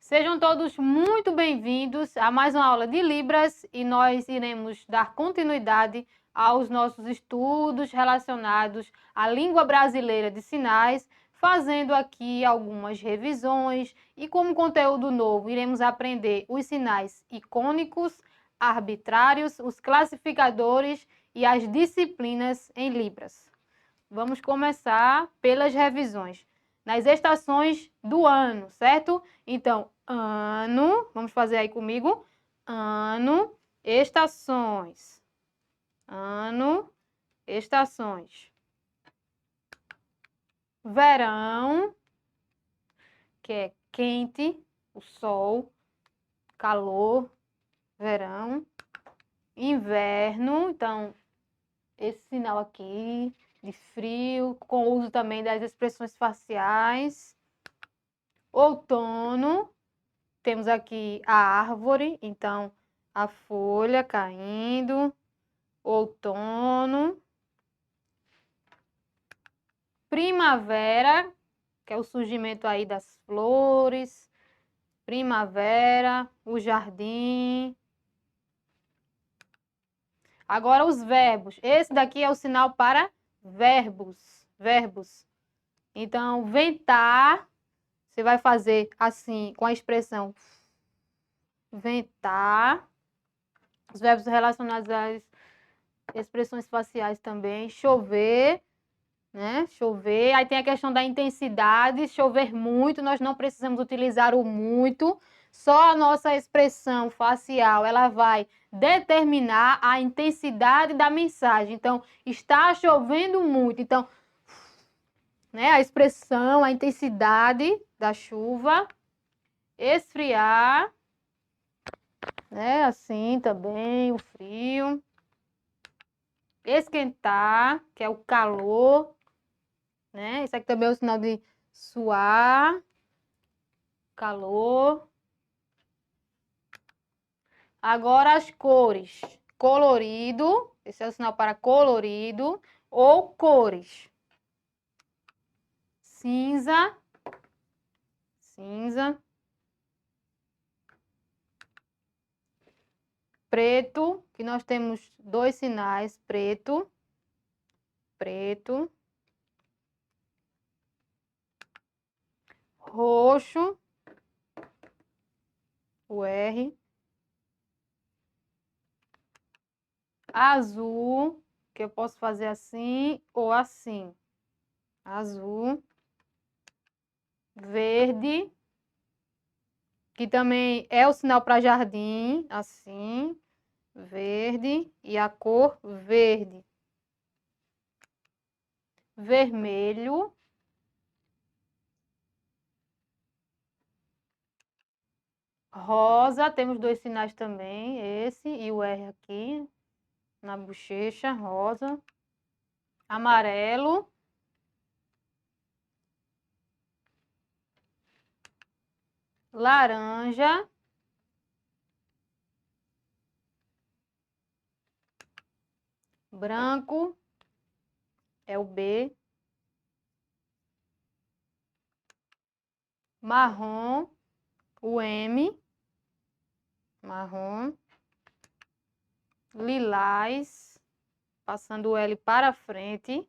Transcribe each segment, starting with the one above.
Sejam todos muito bem-vindos a mais uma aula de Libras e nós iremos dar continuidade aos nossos estudos relacionados à língua brasileira de sinais, fazendo aqui algumas revisões e como conteúdo novo iremos aprender os sinais icônicos, arbitrários, os classificadores e as disciplinas em Libras. Vamos começar pelas revisões. Nas estações do ano, certo? Então, ano, vamos fazer aí comigo. Ano, estações. Ano, estações. Verão, que é quente, o sol, calor, verão. Inverno, então, esse sinal aqui de frio, com o uso também das expressões faciais. Outono, temos aqui a árvore, então a folha caindo. Outono. Primavera, que é o surgimento aí das flores. Primavera, o jardim. Agora os verbos. Esse daqui é o sinal para verbos. Verbos. Então, ventar, você vai fazer assim, com a expressão ventar. Os verbos relacionados às expressões faciais também. Chover, né? Chover. Aí tem a questão da intensidade. Chover muito, nós não precisamos utilizar o muito. Só a nossa expressão facial, ela vai determinar a intensidade da mensagem. Então, está chovendo muito. Então, né, a expressão, a intensidade da chuva. Esfriar, né? Assim também, o frio. Esquentar, que é o calor, né? Isso aqui também é o sinal de suar, calor. Agora as cores. Colorido, esse é o sinal para colorido, ou cores. Cinza, cinza. Preto, que nós temos dois sinais, preto, preto. Roxo, o R. Azul, que eu posso fazer assim ou assim. Azul. Verde, que também é o sinal para jardim, assim. Verde e a cor verde. Vermelho. Rosa, temos dois sinais também, esse e o R aqui, na bochecha, rosa. Amarelo. Laranja. Branco, é o B. Marrom, o M. Marrom. Lilás, passando o L para frente.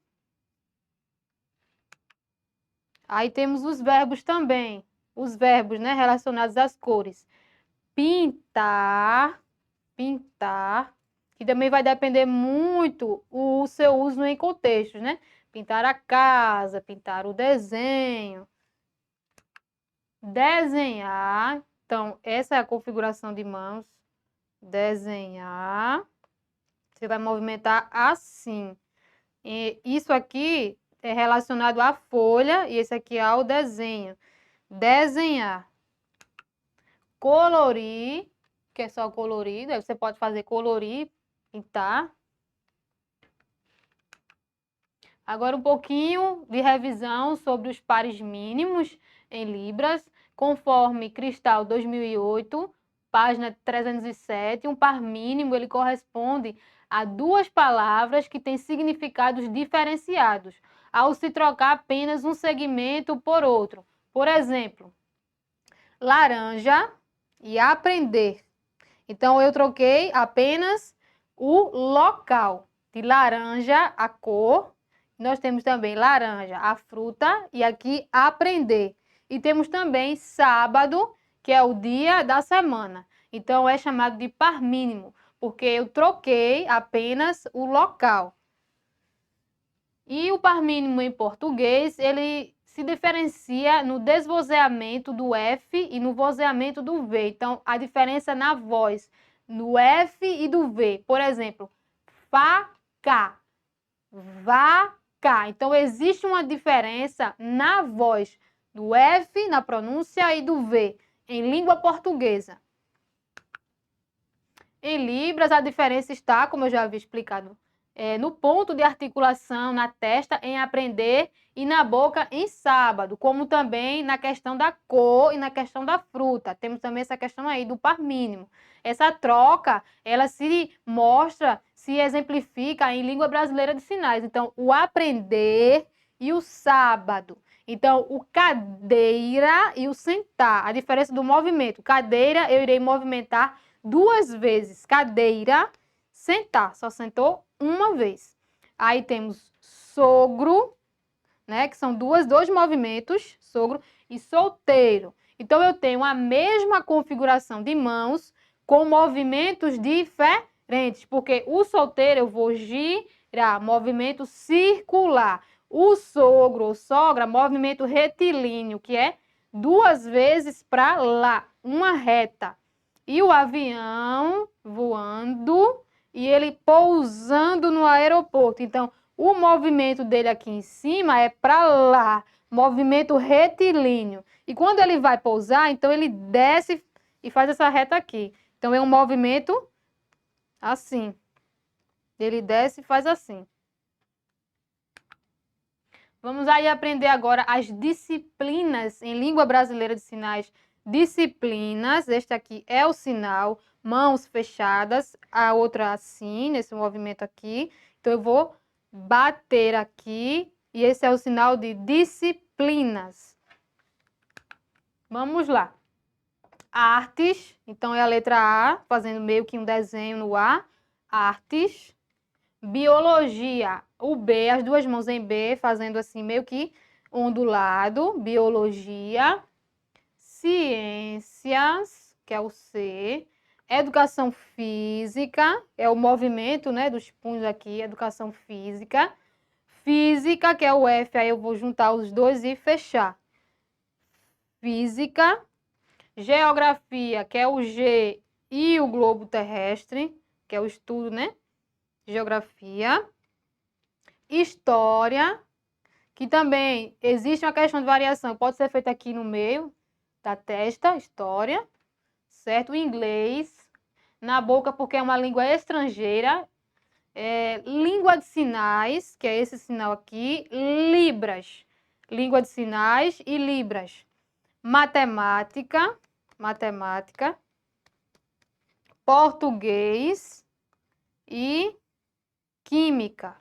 Aí temos os verbos também, os verbos, né, relacionados às cores. Pintar, pintar, que também vai depender muito o seu uso em contextos, né? Pintar a casa, pintar o desenho. Desenhar, então essa é a configuração de mãos. Desenhar, você vai movimentar assim. E isso aqui é relacionado à folha e esse aqui é ao desenho. Desenhar. Colorir, que é só colorido, aí você pode fazer colorir, pintar. Agora um pouquinho de revisão sobre os pares mínimos em libras, conforme Cristal 2008, página 307, um par mínimo ele corresponde a duas palavras que têm significados diferenciados, ao se trocar apenas um segmento por outro. Por exemplo, laranja e aprender. Então, eu troquei apenas o local. De laranja, a cor. Nós temos também laranja, a fruta, e aqui aprender. E temos também sábado, que é o dia da semana. Então, é chamado de par mínimo, porque eu troquei apenas o local. E o par mínimo em português, ele se diferencia no desvozeamento do F e no vozeamento do V. Então, a diferença na voz, no F e do V. Por exemplo, faca, vaca. Então, existe uma diferença na voz do F, na pronúncia, e do V, em língua portuguesa. Em Libras, a diferença está, como eu já havia explicado, no ponto de articulação, na testa, em aprender, e na boca, em sábado, como também na questão da cor e na questão da fruta. Temos também essa questão aí do par mínimo. Essa troca, ela se mostra, se exemplifica em língua brasileira de sinais. Então, o aprender e o sábado. Então, o cadeira e o sentar. A diferença do movimento. Cadeira, eu irei movimentar 2 vezes. Cadeira, sentar. Só sentou uma vez. Aí temos sogro, né? Que são dois movimentos, sogro e solteiro. Então, eu tenho a mesma configuração de mãos com movimentos diferentes. Porque o solteiro eu vou girar, movimento circular. O sogro ou sogra, movimento retilíneo, que é 2 vezes para lá, uma reta. E o avião voando e ele pousando no aeroporto. Então, o movimento dele aqui em cima é para lá, movimento retilíneo. E quando ele vai pousar, então ele desce e faz essa reta aqui. Então, é um movimento assim. Ele desce e faz assim. Vamos aí aprender agora as disciplinas em língua brasileira de sinais. Disciplinas, este aqui é o sinal, mãos fechadas, a outra assim, nesse movimento aqui. Então, eu vou bater aqui e esse é o sinal de disciplinas. Vamos lá. Artes, então é a letra A, fazendo meio que um desenho no A. Artes. Biologia, o B, as 2 mãos em B, fazendo assim meio que ondulado. Biologia. Ciências, que é o C. Educação física, é o movimento, né, dos punhos aqui, educação física. Física, que é o F, aí eu vou juntar os dois e fechar. Física. Geografia, que é o G e o globo terrestre, que é o estudo, né? Geografia. História, que também existe uma questão de variação, pode ser feita aqui no meio da testa, história, certo? Inglês, na boca porque é uma língua estrangeira, língua de sinais, que é esse sinal aqui, Libras, língua de sinais e Libras. Matemática, português e química.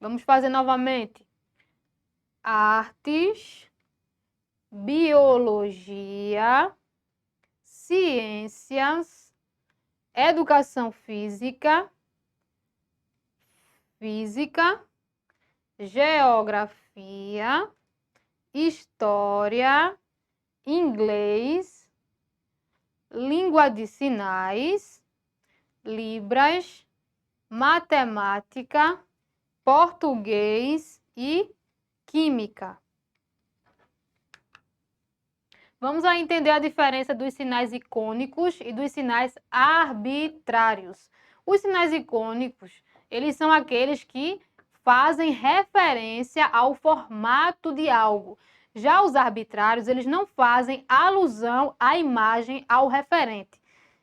Vamos fazer novamente. Artes, biologia, ciências, educação física, geografia, história, inglês, língua de sinais, Libras, matemática, português e química. Vamos a entender a diferença dos sinais icônicos e dos sinais arbitrários. Os sinais icônicos, eles são aqueles que fazem referência ao formato de algo. Já os arbitrários, eles não fazem alusão à imagem, ao referente.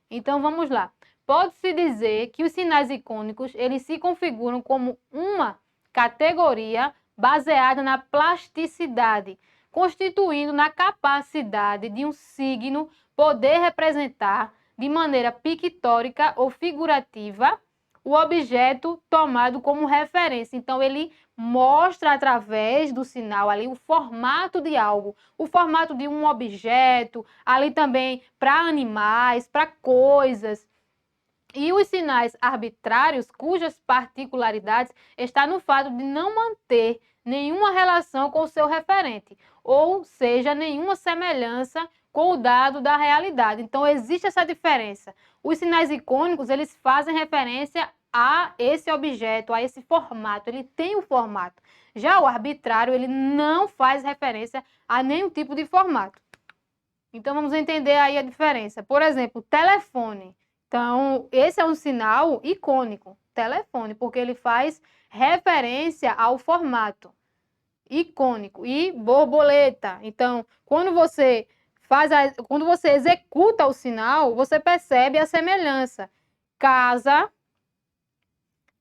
Então, vamos lá. Pode-se dizer que os sinais icônicos, eles se configuram como uma categoria baseada na plasticidade, constituindo na capacidade de um signo poder representar de maneira pictórica ou figurativa o objeto tomado como referência. Então, ele mostra através do sinal ali o formato de algo, o formato de um objeto, ali também para animais, para coisas. E os sinais arbitrários, cujas particularidades está no fato de não manter nenhuma relação com o seu referente, ou seja, nenhuma semelhança com o dado da realidade. Então, existe essa diferença. Os sinais icônicos, eles fazem referência a esse objeto, a esse formato, ele tem o formato. Já o arbitrário, ele não faz referência a nenhum tipo de formato. Então, vamos entender aí a diferença. Por exemplo, telefone. Então, esse é um sinal icônico, telefone, porque ele faz referência ao formato icônico. E borboleta. Então, quando você executa o sinal, você percebe a semelhança. Casa,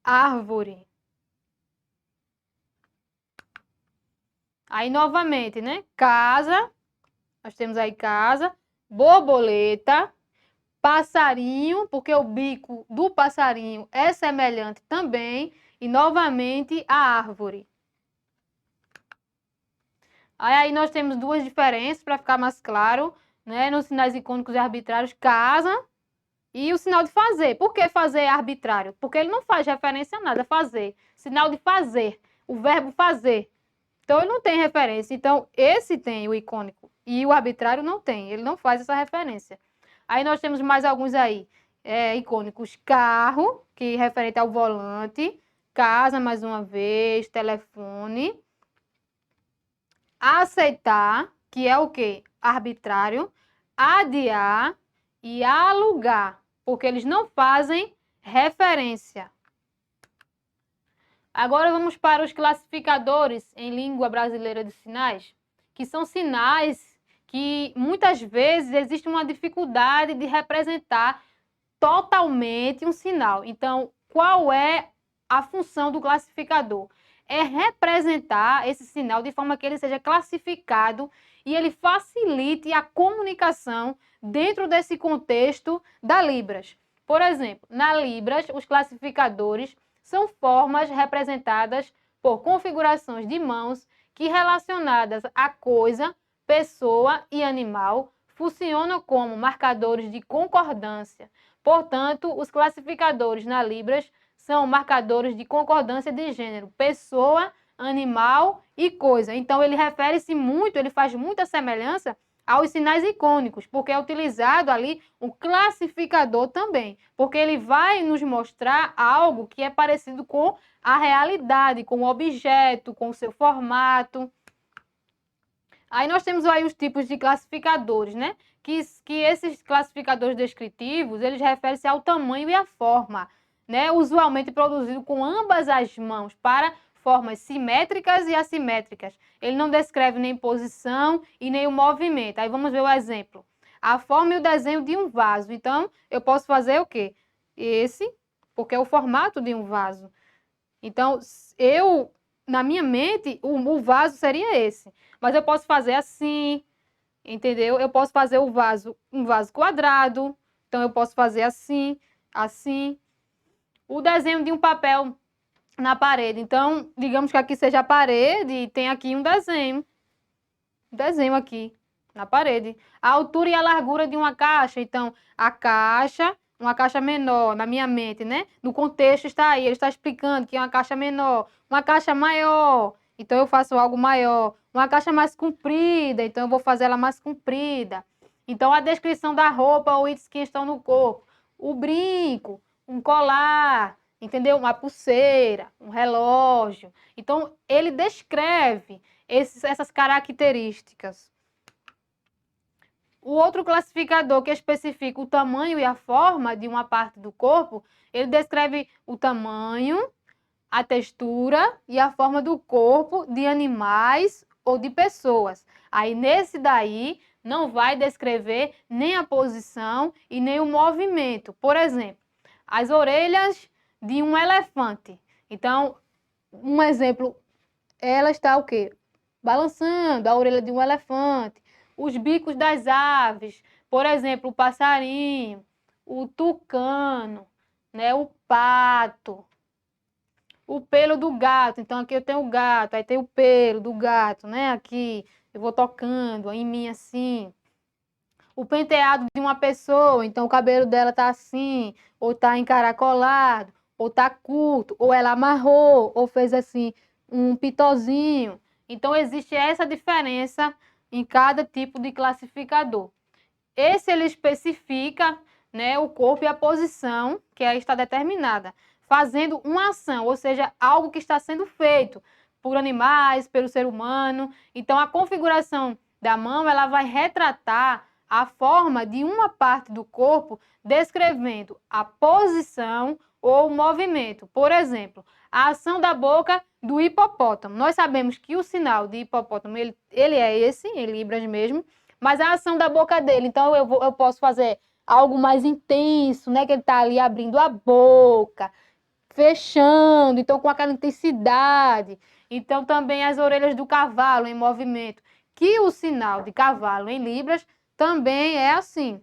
árvore. Aí, novamente, né? Casa, nós temos aí casa, borboleta, passarinho, porque o bico do passarinho é semelhante também, e novamente a árvore. Aí nós temos duas diferenças para ficar mais claro, né? Nos sinais icônicos e arbitrários, casa e o sinal de fazer. Por que fazer é arbitrário? Porque ele não faz referência a nada, fazer. Sinal de fazer, o verbo fazer. Então ele não tem referência. Então esse tem o icônico e o arbitrário não tem, ele não faz essa referência. Aí nós temos mais alguns aí, icônicos. Carro, que é referente ao volante. Casa, mais uma vez. Telefone. Aceitar, que é o quê? Arbitrário. Adiar e alugar, porque eles não fazem referência. Agora vamos para os classificadores em língua brasileira de sinais, que são sinais que muitas vezes existe uma dificuldade de representar totalmente um sinal. Então, qual é a função do classificador? É representar esse sinal de forma que ele seja classificado e ele facilite a comunicação dentro desse contexto da Libras. Por exemplo, na Libras, os classificadores são formas representadas por configurações de mãos que, relacionadas a coisa, pessoa e animal, funcionam como marcadores de concordância. Portanto, os classificadores na Libras são marcadores de concordância de gênero, pessoa, animal e coisa. Então, ele refere-se muito, ele faz muita semelhança aos sinais icônicos, porque é utilizado ali um classificador também, porque ele vai nos mostrar algo que é parecido com a realidade, com o objeto, com o seu formato. Aí nós temos aí os tipos de classificadores, né? Que esses classificadores descritivos, eles referem-se ao tamanho e à forma, né? Usualmente produzido com ambas as mãos para formas simétricas e assimétricas. Ele não descreve nem posição e nem o movimento. Aí vamos ver o exemplo. A forma e o desenho de um vaso. Então, eu posso fazer o quê? Esse, porque é o formato de um vaso. Então, na minha mente, o vaso seria esse. Mas eu posso fazer assim, entendeu? Eu posso fazer um vaso quadrado. Então, eu posso fazer assim, assim. O desenho de um papel na parede. Então, digamos que aqui seja a parede e tem aqui um desenho. Um desenho aqui na parede. A altura e a largura de uma caixa. Então, a caixa, uma caixa menor, na minha mente, né? No contexto está aí, ele está explicando que é uma caixa menor, uma caixa maior. Então, eu faço algo maior. Uma caixa mais comprida, então eu vou fazer ela mais comprida. Então, a descrição da roupa ou itens que estão no corpo. O brinco, um colar, entendeu? Uma pulseira, um relógio. Então, ele descreve essas características. O outro classificador que especifica o tamanho e a forma de uma parte do corpo, ele descreve o tamanho, a textura e a forma do corpo de animais ou de pessoas. Aí nesse daí não vai descrever nem a posição e nem o movimento. Por exemplo, as orelhas de um elefante. Então, um exemplo, ela está o quê? Balançando a orelha de um elefante. Os bicos das aves, por exemplo, o passarinho, o tucano, né, o pato, o pelo do gato. Então, aqui eu tenho o gato, aí tem o pelo do gato, né? Aqui, eu vou tocando em mim assim. O penteado de uma pessoa, então o cabelo dela tá assim, ou tá encaracolado, ou tá curto, ou ela amarrou, ou fez assim um pitozinho. Então existe essa diferença em cada tipo de classificador. Esse ele especifica, né, o corpo e a posição que aí está determinada, fazendo uma ação, ou seja, algo que está sendo feito por animais, pelo ser humano. Então a configuração da mão, ela vai retratar a forma de uma parte do corpo, descrevendo a posição ou o movimento. Por exemplo, a ação da boca do hipopótamo. Nós sabemos que o sinal de hipopótamo, ele é esse, em libras mesmo, mas a ação da boca dele, então eu posso fazer algo mais intenso, né? Que ele está ali abrindo a boca, fechando, então com aquela intensidade. Então também as orelhas do cavalo em movimento, que o sinal de cavalo em libras também é assim.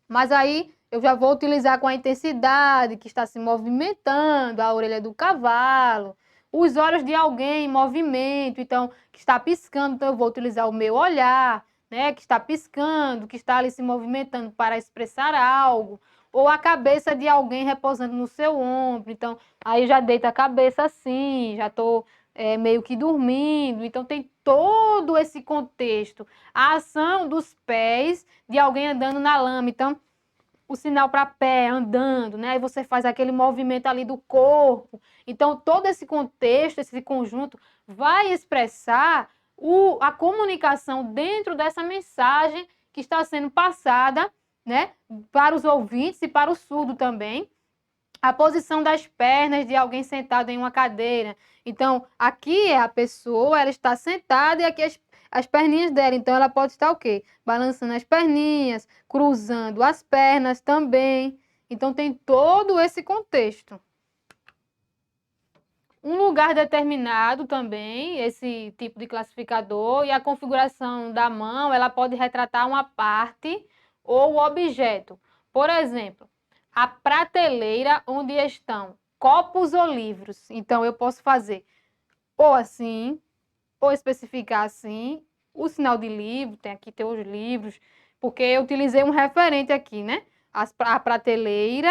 Mas aí eu já vou utilizar com a intensidade que está se movimentando, a orelha do cavalo, os olhos de alguém em movimento, então, que está piscando, então eu vou utilizar o meu olhar, né, que está piscando, que está ali se movimentando para expressar algo, ou a cabeça de alguém repousando no seu ombro, então, aí já deito a cabeça assim, já estou meio que dormindo, então tem todo esse contexto. A ação dos pés de alguém andando na lama, então, o sinal para pé, andando, né? Aí você faz aquele movimento ali do corpo. Então, todo esse contexto, esse conjunto, vai expressar a comunicação dentro dessa mensagem que está sendo passada, né? Para os ouvintes e para o surdo também. A posição das pernas de alguém sentado em uma cadeira. Então, aqui é a pessoa, ela está sentada e aqui as perninhas dela. Então, ela pode estar o quê? Balançando as perninhas, cruzando as pernas também. Então, tem todo esse contexto. Um lugar determinado também, esse tipo de classificador, e a configuração da mão, ela pode retratar uma parte ou objeto. Por exemplo, a prateleira onde estão copos ou livros. Então, eu posso fazer ou assim, ou especificar assim, o sinal de livro, tem os livros, porque eu utilizei um referente aqui, né? A prateleira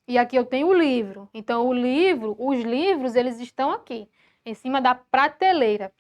e aqui eu tenho o livro. Então, os livros, eles estão aqui, em cima da prateleira.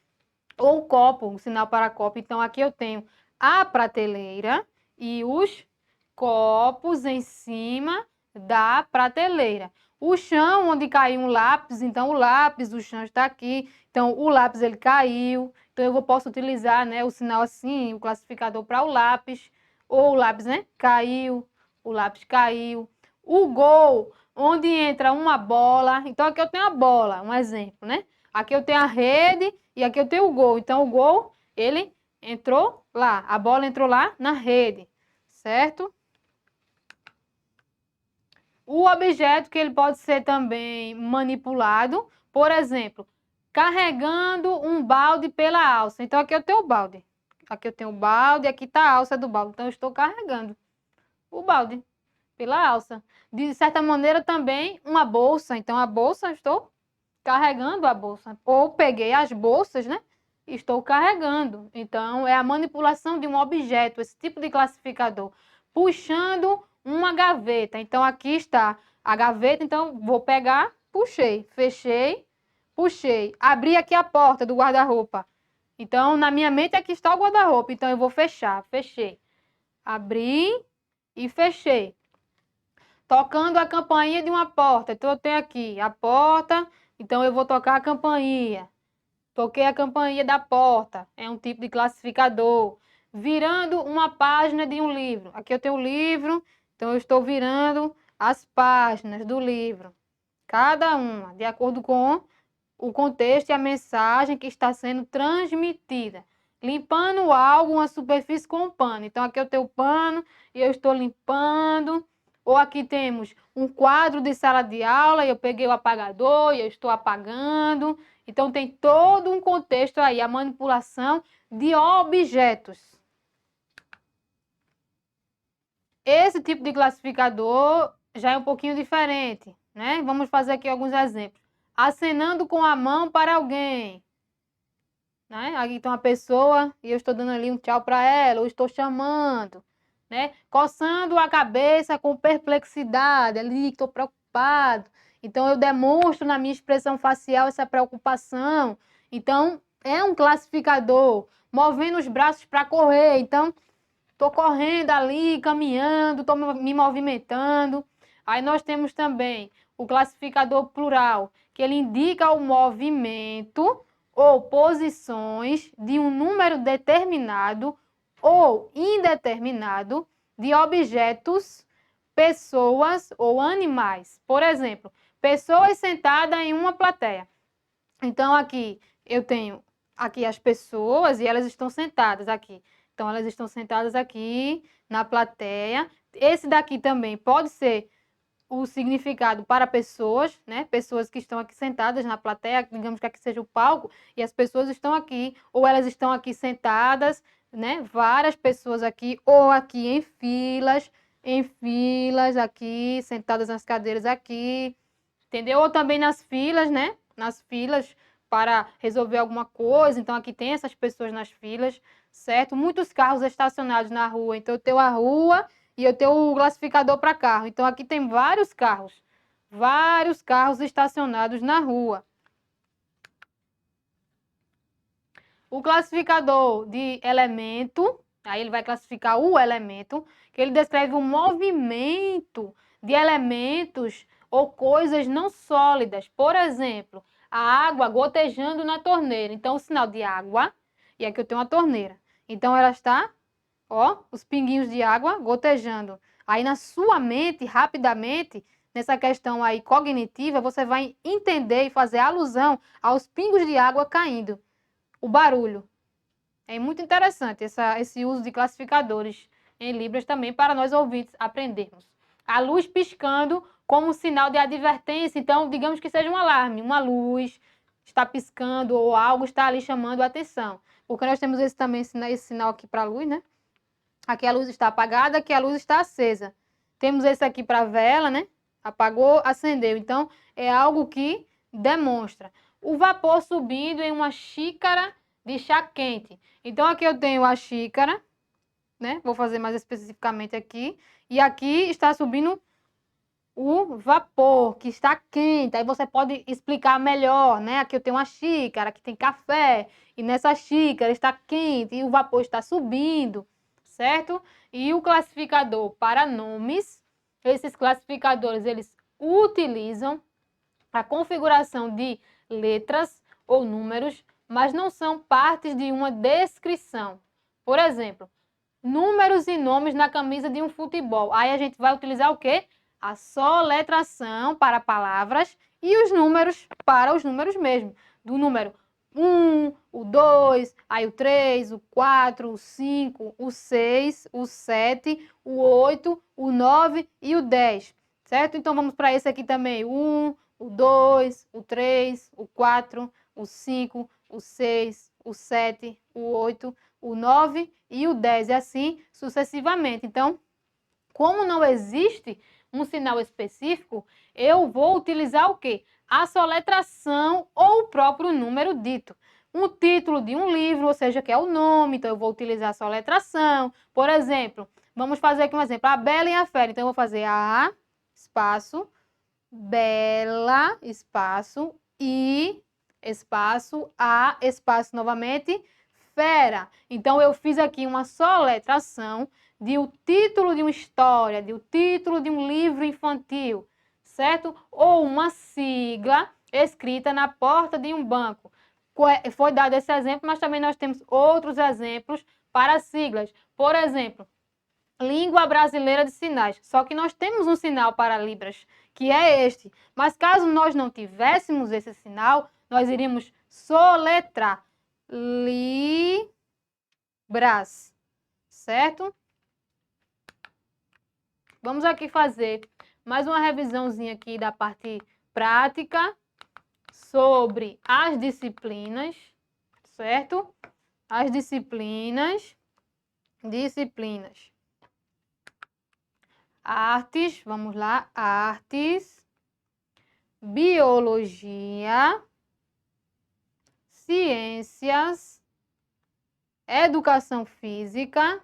Ou o copo, o sinal para copo. Então, aqui eu tenho a prateleira e os copos em cima da prateleira. O chão onde caiu um lápis, então o lápis, o chão está aqui. Então, o lápis ele caiu. Então, posso utilizar, né, o sinal assim, o classificador para o lápis. Ou o lápis, né, caiu, o lápis caiu. O gol, onde entra uma bola. Então, aqui eu tenho a bola, um exemplo, né? Aqui eu tenho a rede e aqui eu tenho o gol. Então, o gol, ele entrou lá. A bola entrou lá na rede, certo? O objeto que ele pode ser também manipulado, por exemplo, carregando um balde pela alça. Então, aqui eu tenho o balde. Aqui eu tenho o balde, aqui está a alça do balde. Então, eu estou carregando o balde pela alça. De certa maneira, também uma bolsa. Então, a bolsa, eu estou carregando a bolsa. Ou peguei as bolsas, né? Estou carregando. Então, é a manipulação de um objeto, esse tipo de classificador. Puxando uma gaveta. Então, aqui está a gaveta. Então, vou pegar, puxei, fechei, puxei. Abri aqui a porta do guarda-roupa. Então, na minha mente, aqui está o guarda-roupa. Então, eu vou fechar, fechei. Abri e fechei. Tocando a campainha de uma porta. Então, eu tenho aqui a porta. Então, eu vou tocar a campainha. Toquei a campainha da porta. É um tipo de classificador. Virando uma página de um livro. Aqui eu tenho o livro. Então, eu estou virando as páginas do livro. Cada uma, de acordo com o contexto e a mensagem que está sendo transmitida. Limpando algo, uma superfície com um pano. Então, aqui eu tenho o pano e eu estou limpando. Ou aqui temos um quadro de sala de aula e eu peguei o apagador e eu estou apagando. Então, tem todo um contexto aí, a manipulação de objetos. Esse tipo de classificador já é um pouquinho diferente, né? Vamos fazer aqui alguns exemplos. acenando com a mão para alguém. Né? Aqui tem uma pessoa e eu estou dando ali um tchau para ela, ou estou chamando, né? Coçando a cabeça com perplexidade, ali estou preocupado. Então eu demonstro na minha expressão facial essa preocupação. Então é um classificador, movendo os braços para correr. Então estou correndo ali, caminhando, estou me movimentando. Aí nós temos também o classificador plural, que ele indica o movimento ou posições de um número determinado ou indeterminado de objetos, pessoas ou animais. Por exemplo, pessoas sentadas em uma plateia. Então, aqui eu tenho aqui as pessoas e elas estão sentadas aqui. Então, elas estão sentadas aqui na plateia. Esse daqui também pode ser o significado para pessoas, né? Pessoas que estão aqui sentadas na plateia, digamos que aqui seja o palco, e as pessoas estão aqui, ou elas estão aqui sentadas, né? Várias pessoas aqui, ou aqui em filas aqui, sentadas nas cadeiras aqui, entendeu? Ou também nas filas, né? Nas filas para resolver alguma coisa. Então, aqui tem essas pessoas nas filas, certo? Muitos carros estacionados na rua. Então, eu tenho a rua e eu tenho o classificador para carro. Então, aqui tem vários carros estacionados na rua. O classificador de elemento, aí ele vai classificar o elemento, que ele descreve o movimento de elementos ou coisas não sólidas. Por exemplo, a água gotejando na torneira. Então, o sinal de água, e aqui eu tenho uma torneira. Então, ela está, ó, os pinguinhos de água gotejando. Aí, na sua mente, rapidamente, nessa questão aí cognitiva, você vai entender e fazer alusão aos pingos de água caindo. O barulho. É muito interessante esse uso de classificadores em Libras também para nós ouvintes aprendermos. A luz piscando como sinal de advertência, então digamos que seja um alarme, uma luz está piscando ou algo está ali chamando a atenção. Porque nós temos esse sinal aqui para a luz, né? Aqui a luz está apagada, aqui a luz está acesa. Temos esse aqui para a vela, né? Apagou, acendeu. Então é algo que demonstra. O vapor subindo em uma xícara de chá quente. Então, aqui eu tenho a xícara, né? Vou fazer mais especificamente aqui. E aqui está subindo o vapor, que está quente. Aí você pode explicar melhor, né? Aqui eu tenho uma xícara, aqui tem café. E nessa xícara está quente e o vapor está subindo, certo? E o classificador para nomes, esses classificadores, eles utilizam a configuração de letras ou números, mas não são partes de uma descrição. Por exemplo, números e nomes na camisa de um futebol. Aí a gente vai utilizar o quê? A soletração para palavras e os números para os números mesmo. Do número 1, o 2, aí o 3, o 4, o 5, o 6, o 7, o 8, o 9 e o 10. Certo? Então vamos para esse aqui também. 1, o 2, o 3, o 4, o 5, o 6, o 7, o 8, o 9 e o 10, e assim sucessivamente. Então, como não existe um sinal específico, eu vou utilizar o quê? A soletração ou o próprio número dito. Um título de um livro, ou seja, que é o nome, então eu vou utilizar a soletração. Por exemplo, vamos fazer aqui um exemplo, A Bela e a Fera. Então, eu vou fazer A, espaço, Bela, espaço, I, espaço, A, espaço novamente, Fera. Então, eu fiz aqui uma soletração de o título de uma história, de o título de um livro infantil, certo? Ou uma sigla escrita na porta de um banco. Foi dado esse exemplo, mas também nós temos outros exemplos para siglas. Por exemplo, Língua Brasileira de Sinais. Só que nós temos um sinal para Libras, que é este. Mas caso nós não tivéssemos esse sinal, nós iríamos soletrar Libras, certo? Vamos aqui fazer mais uma revisãozinha aqui da parte prática sobre as disciplinas, certo? As disciplinas. Artes, vamos lá, artes, biologia, ciências, educação física,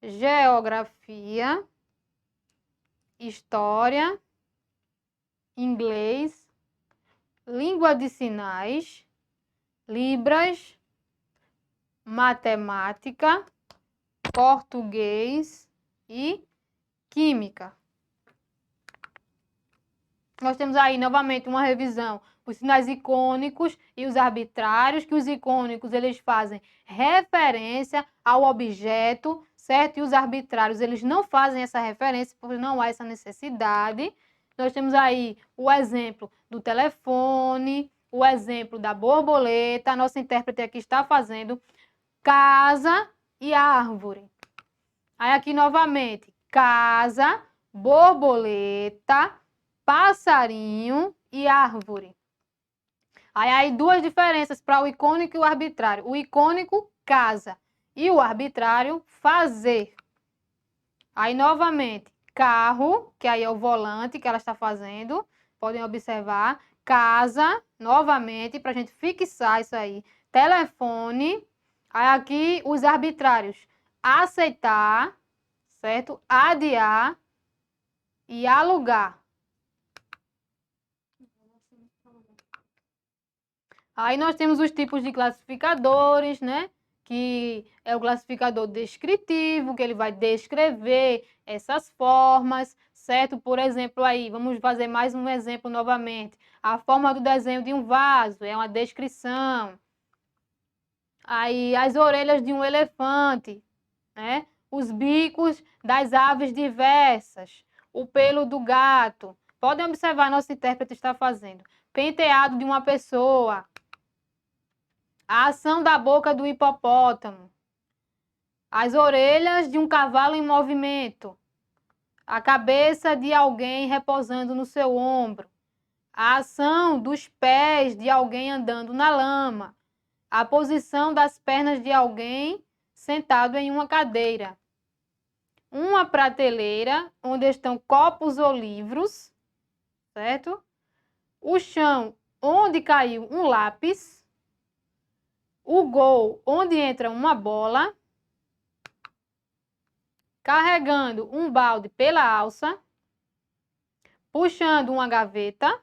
geografia, história, inglês, língua de sinais, libras, matemática, português e química. Nós temos aí novamente uma revisão, os sinais icônicos e os arbitrários, que os icônicos eles fazem referência ao objeto, certo? E os arbitrários eles não fazem essa referência, porque não há essa necessidade. Nós temos aí o exemplo do telefone, o exemplo da borboleta, a nossa intérprete aqui está fazendo casa e árvore. Aí aqui novamente, casa, borboleta, passarinho e árvore. Aí duas diferenças para o icônico e o arbitrário. O icônico, casa, e o arbitrário, fazer. Aí novamente, carro, que aí é o volante que ela está fazendo, podem observar. Casa, novamente, para a gente fixar isso aí. Telefone. Aí aqui os arbitrários, aceitar, certo? Adiar e alugar. Aí nós temos os tipos de classificadores, né? Que é o classificador descritivo, que ele vai descrever essas formas, certo? Por exemplo, aí, vamos fazer mais um exemplo novamente. A forma do desenho de um vaso é uma descrição. Aí, as orelhas de um elefante, né? Os bicos das aves diversas, o pelo do gato. Podem observar, nosso intérprete está fazendo. Penteado de uma pessoa. A ação da boca do hipopótamo. As orelhas de um cavalo em movimento. A cabeça de alguém repousando no seu ombro. A ação dos pés de alguém andando na lama. A posição das pernas de alguém sentado em uma cadeira. Uma prateleira onde estão copos ou livros, certo? O chão onde caiu um lápis. O gol onde entra uma bola. Carregando um balde pela alça. Puxando uma gaveta.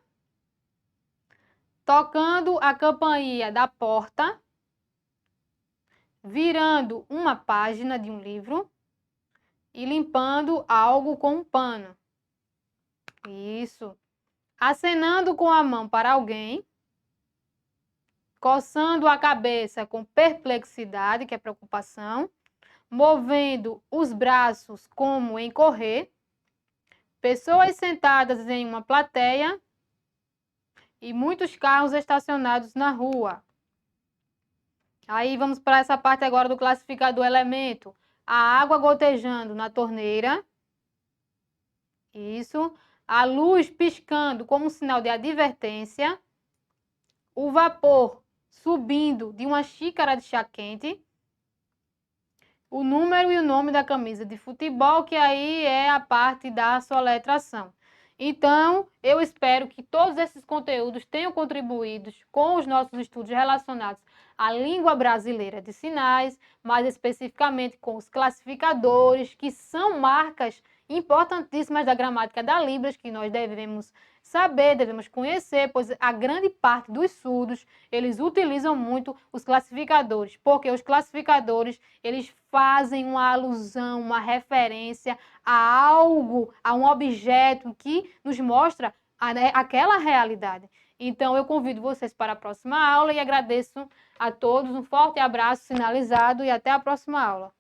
Tocando a campainha da porta. Virando uma página de um livro. E limpando algo com um pano. Isso. Acenando com a mão para alguém. Coçando a cabeça com perplexidade, que é preocupação. Movendo os braços como em correr. Pessoas sentadas em uma plateia. E muitos carros estacionados na rua. Aí vamos para essa parte agora do classificador elemento. A água gotejando na torneira. Isso. A luz piscando como sinal de advertência. O vapor subindo de uma xícara de chá quente. O número e o nome da camisa de futebol, que aí é a parte da soletração. Então, eu espero que todos esses conteúdos tenham contribuído com os nossos estudos relacionados à língua brasileira de sinais, mais especificamente com os classificadores, que são marcas importantíssimas da gramática da Libras, que nós devemos saber, devemos conhecer, pois a grande parte dos surdos, eles utilizam muito os classificadores, porque os classificadores, eles fazem uma alusão, uma referência a algo, a um objeto que nos mostra aquela realidade. Então, eu convido vocês para a próxima aula e agradeço a todos. Um forte abraço sinalizado e até a próxima aula.